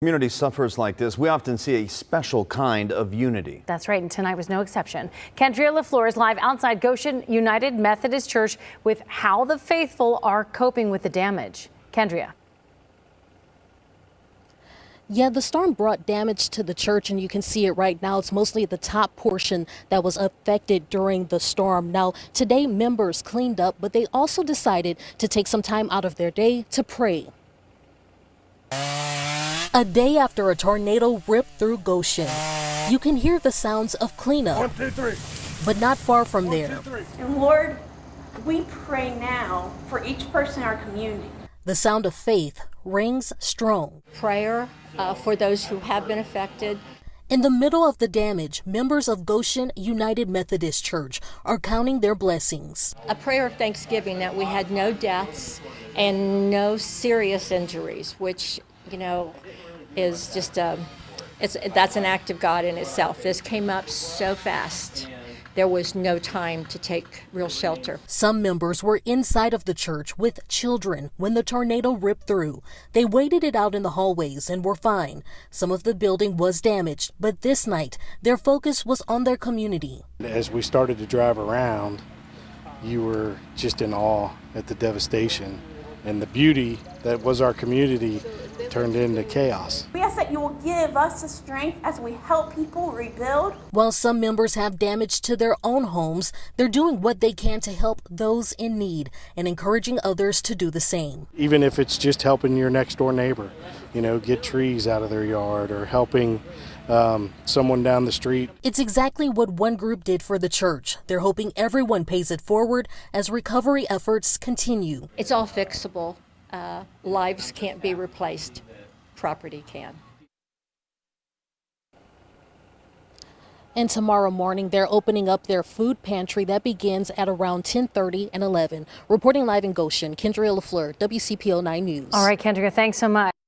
Community suffers like this, we often see a special kind of unity. That's right, and tonight was no exception. Kendria LaFleur is live outside Goshen United Methodist Church with how the faithful are coping with the damage. Kendria. Yeah, the storm brought damage to the church, and you can see it right now. It's mostly the top portion that was affected during the storm. Now, today members cleaned up, but they also decided to take some time out of their day to pray. A day after a tornado ripped through Goshen, you can hear the sounds of cleanup, 1, 2, 3. but not far from there. And Lord, we pray now for each person in our community. The sound of faith rings strong. Prayer for those who have been affected. In the middle of the damage, members of Goshen United Methodist Church are counting their blessings. A prayer of thanksgiving that we had no deaths and no serious injuries, which, you know, is just that's an act of God in itself. This came up so fast. There was no time to take real shelter. Some members were inside of the church with children when the tornado ripped through. They waited it out in the hallways and were fine. Some of the building was damaged, but this night, their focus was on their community. As we started to drive around, you were just in awe at the devastation and the beauty that was our community turned into chaos. We ask that you will give us the strength as we help people rebuild. While some members have damage to their own homes, they're doing what they can to help those in need and encouraging others to do the same. Even if it's just helping your next door neighbor, you know, get trees out of their yard or helping someone down the street. It's exactly what one group did for the church. They're hoping everyone pays it forward as recovery efforts continue. It's all fixable. Lives can't be replaced. Property can. And tomorrow morning, they're opening up their food pantry that begins at around 10:30 and 11. Reporting live in Goshen, Kendria LaFleur, WCPO 9 News. All right, Kendria, thanks so much.